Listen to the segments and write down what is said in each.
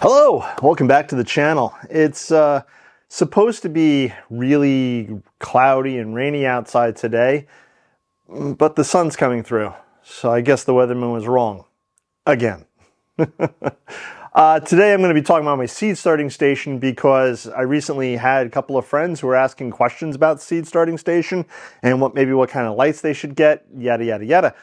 Hello, welcome back to the channel. It's supposed to be really cloudy and rainy outside today, but the sun's coming through, so I guess the weatherman was wrong. Again. Today I'm going to be talking about my seed starting station because I recently had a couple of friends who were asking questions about the seed starting station and what kind of lights they should get, yada yada yada.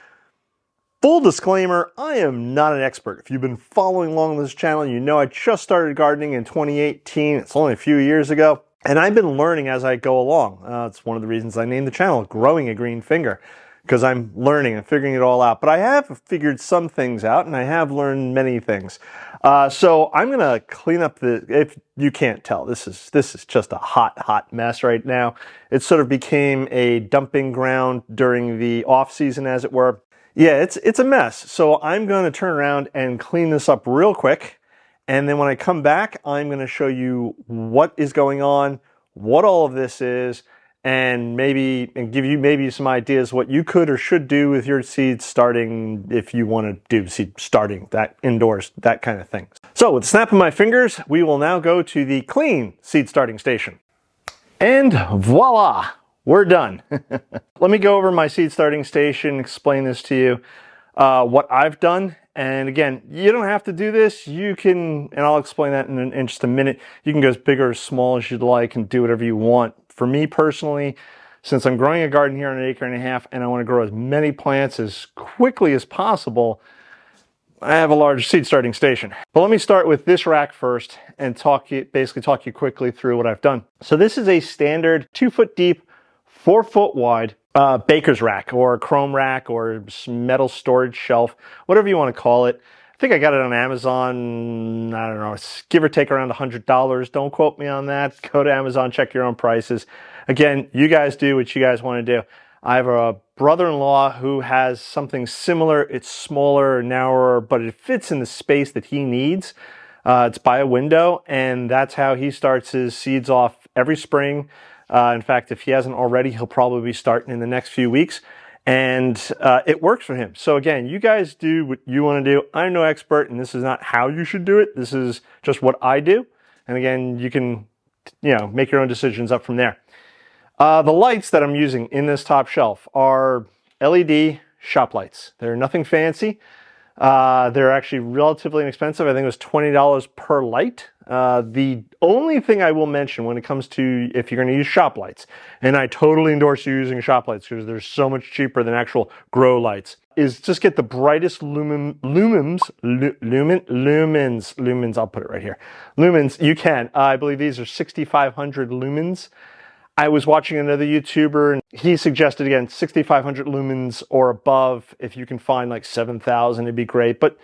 Full disclaimer, I am not an expert. If you've been following along this channel, you know I just started gardening in 2018. It's only a few years ago. And I've been learning as I go along. It's one of the reasons I named the channel Growing a Green Finger, because I'm learning and figuring it all out. But I have figured some things out, and I have learned many things. So I'm going to clean up if you can't tell, this is just a hot mess right now. It sort of became a dumping ground during the off season, as it were. Yeah, it's a mess. So I'm going to turn around and clean this up real quick. And then when I come back, I'm going to show you what is going on, what all of this is, and give you maybe some ideas what you could or should do with your seeds starting if you want to do seed starting, that indoors, that kind of thing. So with the snap of my fingers, we will now go to the clean seed starting station. And voila! We're done. Let me go over my seed starting station, explain this to you, what I've done. And again, you don't have to do this. You can, and I'll explain that in just a minute. You can go as big or as small as you'd like and do whatever you want. For me personally, since I'm growing a garden here on 1.5 acres and I want to grow as many plants as quickly as possible, I have a large seed starting station. But let me start with this rack first and basically talk you quickly through what I've done. So this is a standard 2-foot deep, 4-foot wide baker's rack or chrome rack or metal storage shelf, whatever you want to call it. I think I got it on Amazon, I don't know, give or take around $100. Don't quote me on that. Go to Amazon, check your own prices. Again, you guys do what you guys want to do. I have a brother-in-law who has something similar. It's smaller, narrower, but it fits in the space that he needs. It's by a window, and that's how he starts his seeds off every spring. In fact, if he hasn't already, he'll probably be starting in the next few weeks. And it works for him. So again, you guys do what you want to do. I'm no expert, and this is not how you should do it. This is just what I do. And again, you can, make your own decisions up from there. The lights that I'm using in this top shelf are LED shop lights. They're nothing fancy. They're actually relatively inexpensive. I think it was $20 per light. The only thing I will mention when it comes to if you're going to use shop lights, and I totally endorse you using shop lights because they're so much cheaper than actual grow lights, is just get the brightest lumens, I'll put it right here. Lumens, you can. I believe these are 6,500 lumens. I was watching another YouTuber and he suggested, again, 6,500 lumens or above. If you can find like 7,000, it'd be great. But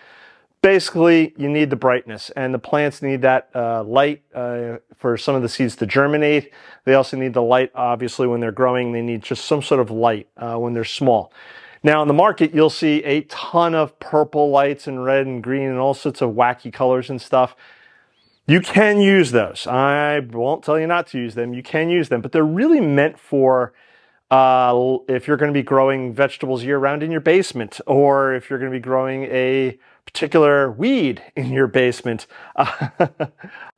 basically, you need the brightness, and the plants need that light for some of the seeds to germinate. They also need the light, obviously, when they're growing. They need just some sort of light when they're small. Now, in the market, you'll see a ton of purple lights and red and green and all sorts of wacky colors and stuff. You can use those. I won't tell you not to use them. You can use them, but they're really meant for if you're going to be growing vegetables year-round in your basement, or if you're going to be growing a particular weed in your basement,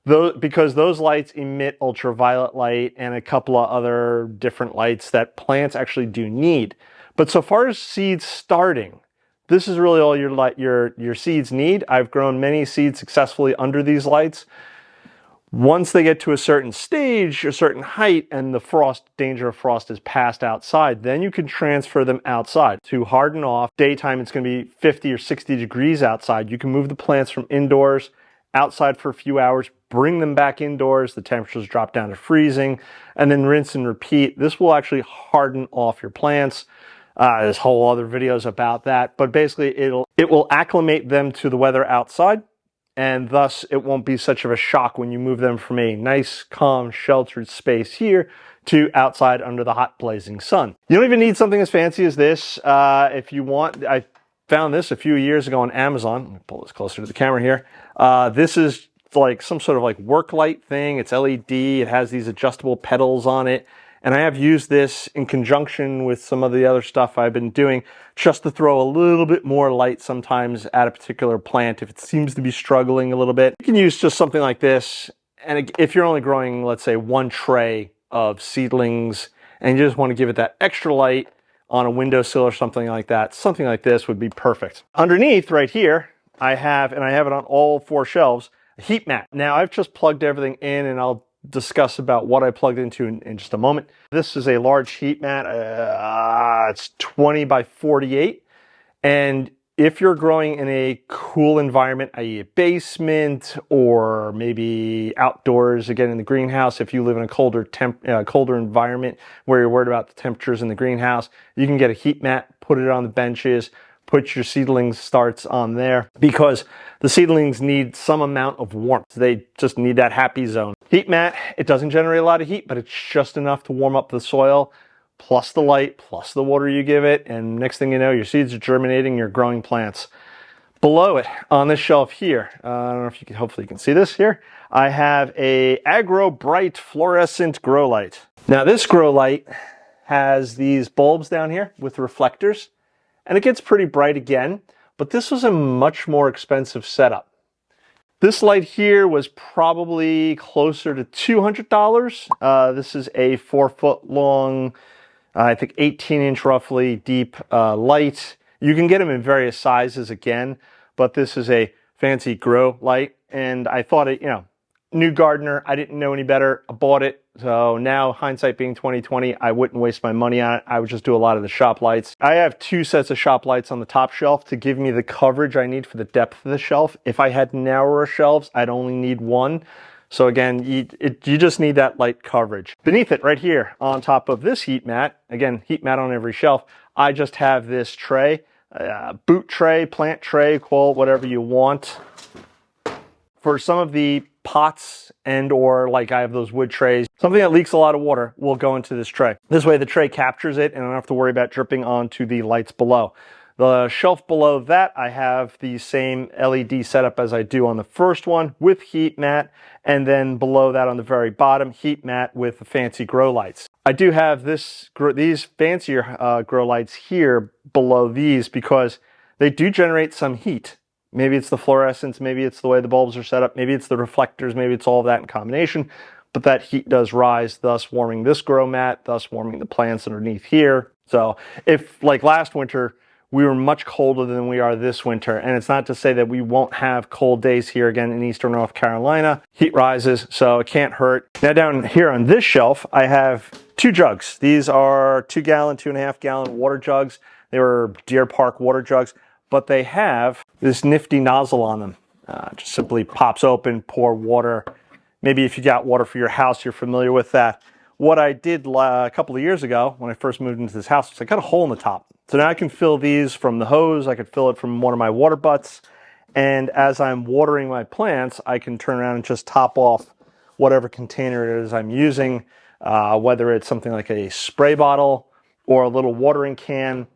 because those lights emit ultraviolet light and a couple of other different lights that plants actually do need. But so far as seeds starting, this is really all your seeds need. I've grown many seeds successfully under these lights. Once they get to a certain stage, a certain height, and the danger of frost is passed outside, then you can transfer them outside to harden off. Daytime, it's going to be 50 or 60 degrees outside. You can move the plants from indoors outside for a few hours, bring them back indoors. The temperatures drop down to freezing, and then rinse and repeat. This will actually harden off your plants. There's whole other videos about that, but basically it will acclimate them to the weather outside, and thus it won't be such of a shock when you move them from a nice, calm, sheltered space here to outside under the hot, blazing sun. You don't even need something as fancy as this. If you want, I found this a few years ago on Amazon. Let me pull this closer to the camera here. This is like some sort of like work light thing. It's LED. It has these adjustable pedals on it. And I have used this in conjunction with some of the other stuff I've been doing just to throw a little bit more light sometimes at a particular plant if it seems to be struggling a little bit. You can use just something like this. And if you're only growing, let's say, one tray of seedlings and you just want to give it that extra light on a windowsill or something like that, something like this would be perfect. Underneath right here, I have, and I have it on all 4 shelves, a heat mat. Now I've just plugged everything in and I'll discuss about what I plugged into in just a moment. This is a large heat mat. It's 20 by 48. And if you're growing in a cool environment, i.e. a basement or maybe outdoors, again in the greenhouse, if you live in a colder environment where you're worried about the temperatures in the greenhouse, you can get a heat mat, put it on the benches, put your seedling starts on there because the seedlings need some amount of warmth. They just need that happy zone. Heat mat, it doesn't generate a lot of heat, but it's just enough to warm up the soil, plus the light, plus the water you give it, and next thing you know, your seeds are germinating, you're growing plants. Below it, on this shelf here, I don't know if you can, hopefully you can see this here, I have a Agro Bright fluorescent grow light. Now this grow light has these bulbs down here with reflectors, and it gets pretty bright again, but this was a much more expensive setup. This light here was probably closer to $200. This is a 4-foot long, I think 18-inch roughly deep light. You can get them in various sizes again, but this is a fancy grow light. And I thought it, new gardener, I didn't know any better. I bought it. So now, hindsight being 2020, I wouldn't waste my money on it. I would just do a lot of the shop lights. I have 2 sets of shop lights on the top shelf to give me the coverage I need for the depth of the shelf. If I had narrower shelves, I'd only need 1. So again, you just need that light coverage. Beneath it, right here, on top of this heat mat, again, heat mat on every shelf, I just have this tray, boot tray, plant tray, call it whatever you want. For some of the pots and or like I have those wood trays, something that leaks a lot of water will go into this tray. This way the tray captures it and I don't have to worry about dripping onto the lights below. The shelf below that, I have the same LED setup as I do on the first one with heat mat, and then below that on the very bottom, heat mat with the fancy grow lights. I do have these fancier grow lights here below these because they do generate some heat. Maybe it's the fluorescence, maybe it's the way the bulbs are set up, maybe it's the reflectors, maybe it's all of that in combination, but that heat does rise, thus warming this grow mat, thus warming the plants underneath here. So if, like last winter, we were much colder than we are this winter, and it's not to say that we won't have cold days here again in eastern North Carolina. Heat rises, so it can't hurt. Now down here on this shelf, I have 2 jugs. These are 2-gallon, 2.5-gallon water jugs. They were Deer Park water jugs, but they have this nifty nozzle on them. Just simply pops open, pour water. Maybe if you got water for your house, you're familiar with that. What I did a couple of years ago when I first moved into this house was I cut a hole in the top. So now I can fill these from the hose, I could fill it from one of my water butts, and as I'm watering my plants, I can turn around and just top off whatever container it is I'm using, whether it's something like a spray bottle or a little watering can.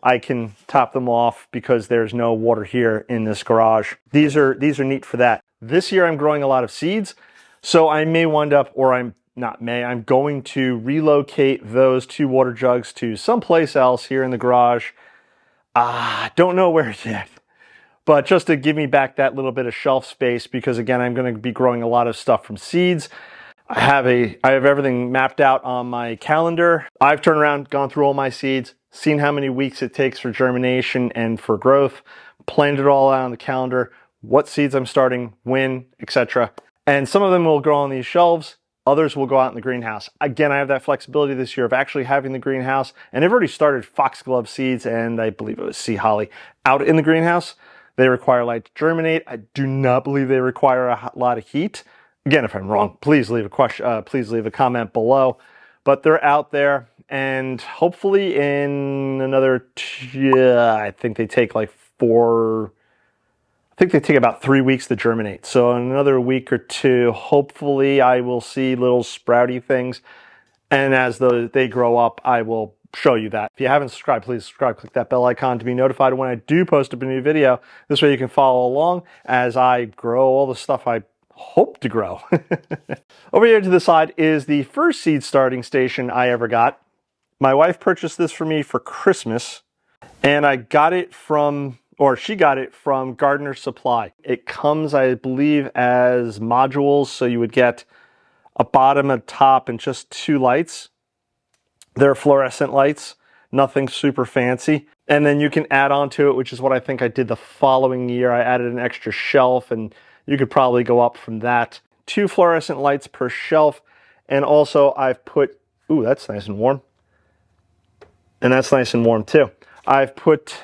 I can top them off because there's no water here in this garage. These are neat for that. This year I'm growing a lot of seeds, so I may wind up, or I'm going to relocate those 2 water jugs to someplace else here in the garage. Don't know where yet, but just to give me back that little bit of shelf space, because again, I'm going to be growing a lot of stuff from seeds. I have everything mapped out on my calendar. I've turned around, gone through all my seeds, seen how many weeks it takes for germination and for growth, planned it all out on the calendar, what seeds I'm starting, when, etc. And some of them will grow on these shelves. Others will go out in the greenhouse. Again, I have that flexibility this year of actually having the greenhouse, and I've already started foxglove seeds and I believe it was sea holly out in the greenhouse. They require light to germinate. I do not believe they require a lot of heat. Again, if I'm wrong, please leave a question. Please leave a comment below. But they're out there, and hopefully in another, I think they take like I think they take about 3 weeks to germinate. So in another week or 2, hopefully I will see little sprouty things. And as they grow up, I will show you that. If you haven't subscribed, please subscribe. Click that bell icon to be notified when I do post up a new video. This way you can follow along as I grow all the stuff I hope to grow. Over here to the side is the first seed starting station I ever got. My wife purchased this for me for Christmas, and I got it from, or she got it from Gardener Supply. It comes, I believe, as modules, so you would get a bottom, a top, and just 2 lights. They're fluorescent lights, nothing super fancy. And then you can add on to it, which is what I think I did the following year. I added an extra shelf, and you could probably go up from that. 2 fluorescent lights per shelf. And also I've put, ooh, that's nice and warm. And that's nice and warm too. I've put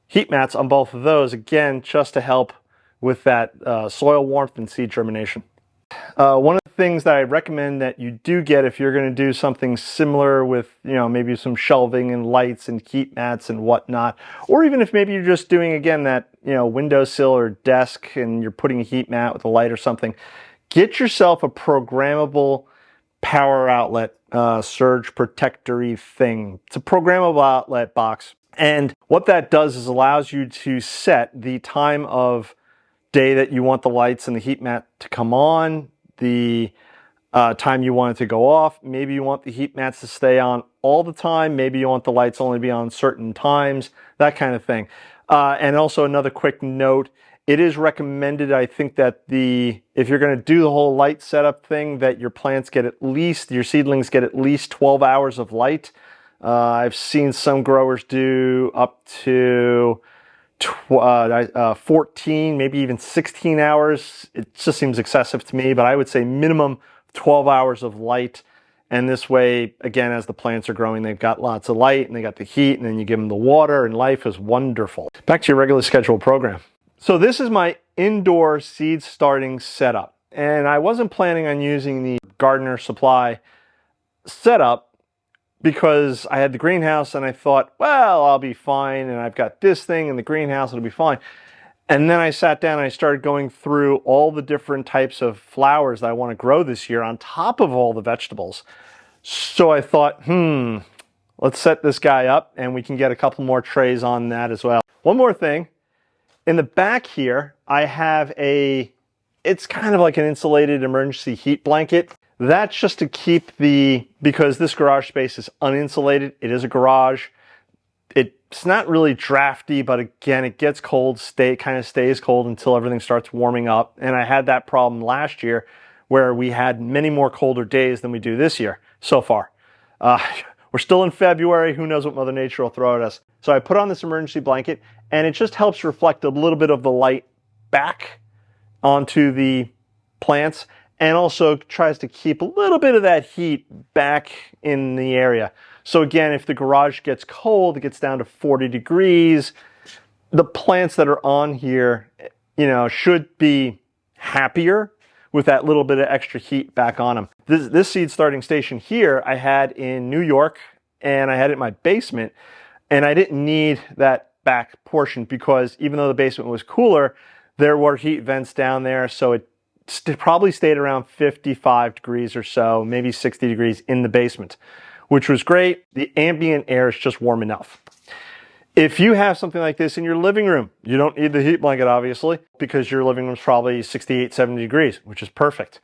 heat mats on both of those, again, just to help with that soil warmth and seed germination. One of the things that I recommend that you do get if you're going to do something similar with, maybe some shelving and lights and heat mats and whatnot, or even if maybe you're just doing, again, that, windowsill or desk and you're putting a heat mat with a light or something, get yourself a programmable power outlet, surge protectory thing. It's a programmable outlet box. And what that does is allows you to set the time of day that you want the lights and the heat mat to come on, the time you want it to go off. Maybe you want the heat mats to stay on all the time. Maybe you want the lights only be on certain times, that kind of thing. And also another quick note, it is recommended, I think, that if you're going to do the whole light setup thing, that your plants get your seedlings get at least 12 hours of light. I've seen some growers do up to 14, maybe even 16 hours. It just seems excessive to me, but I would say minimum 12 hours of light. And this way, again, as the plants are growing, they've got lots of light and they got the heat, and then you give them the water, and life is wonderful. Back to your regularly scheduled program. So this is my indoor seed starting setup. And I wasn't planning on using the Gardener Supply setup because I had the greenhouse and I thought, well, I'll be fine. And I've got this thing in the greenhouse, it'll be fine. And then I sat down and I started going through all the different types of flowers that I want to grow this year on top of all the vegetables. So I thought, let's set this guy up and we can get a couple more trays on that as well. One more thing. In the back here, I have it's kind of like an insulated emergency heat blanket. That's just to keep because this garage space is uninsulated. It is a garage. It's not really drafty, but again, it gets cold, kind of stays cold until everything starts warming up. And I had that problem last year where we had many more colder days than we do this year so far. We're still in February. Who knows what Mother Nature will throw at us. So I put on this emergency blanket, and it just helps reflect a little bit of the light back onto the plants, and also tries to keep a little bit of that heat back in the area. So again, if the garage gets cold, it gets down to 40 degrees, the plants that are on here, should be happier with that little bit of extra heat back on them. This seed starting station here, I had in New York, and I had it in my basement, and I didn't need that back portion because even though the basement was cooler, there were heat vents down there, so it probably stayed around 55 degrees or so, maybe 60 degrees in the basement, which was great. The ambient air is just warm enough. If you have something like this in your living room, you don't need the heat blanket, obviously, because your living room is probably 68, 70 degrees, which is perfect.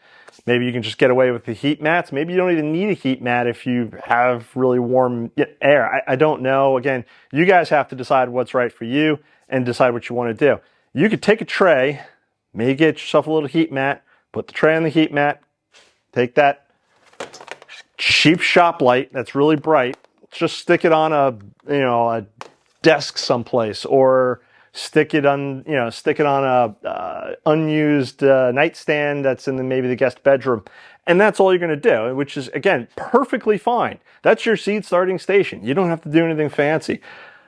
Maybe you can just get away with the heat mats. Maybe you don't even need a heat mat if you have really warm air. I don't know. Again, you guys have to decide what's right for you and decide what you want to do. You could take a tray, maybe get yourself a little heat mat, put the tray on the heat mat, take that cheap shop light that's really bright, just stick it on a desk someplace, or stick it on a unused nightstand that's in maybe the guest bedroom, and that's all you're going to do, which is, again, perfectly fine. That's your seed starting station. You don't have to do anything fancy.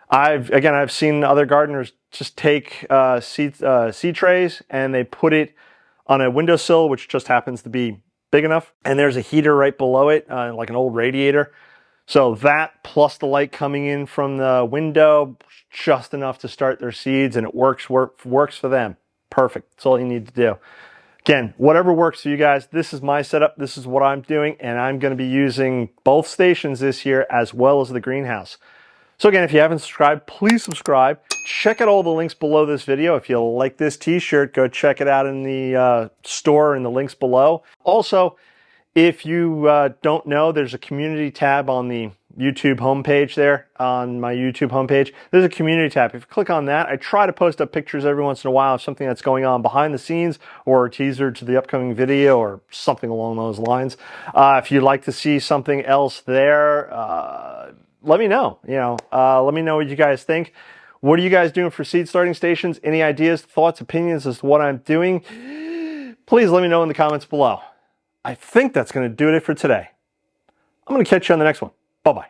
I've seen other gardeners just take seed trays and they put it on a windowsill, which just happens to be big enough, and there's a heater right below it, like an old radiator. So that plus the light coming in from the window, just enough to start their seeds, and it works for them. Perfect. That's all you need to do. Again, whatever works for you guys. This is my setup. This is what I'm doing, and I'm going to be using both stations this year as well as the greenhouse. So again, if you haven't subscribed, please subscribe. Check out all the links below this video. If you like this t-shirt, go check it out in the store in the links below. Also, if you don't know, there's a community tab on the YouTube homepage there, on my YouTube homepage. There's a community tab. If you click on that, I try to post up pictures every once in a while of something that's going on behind the scenes or a teaser to the upcoming video or something along those lines. If you'd like to see something else there, let me know. Let me know what you guys think. What are you guys doing for seed starting stations? Any ideas, thoughts, opinions as to what I'm doing? Please let me know in the comments below. I think that's going to do it for today. I'm going to catch you on the next one. Bye-bye.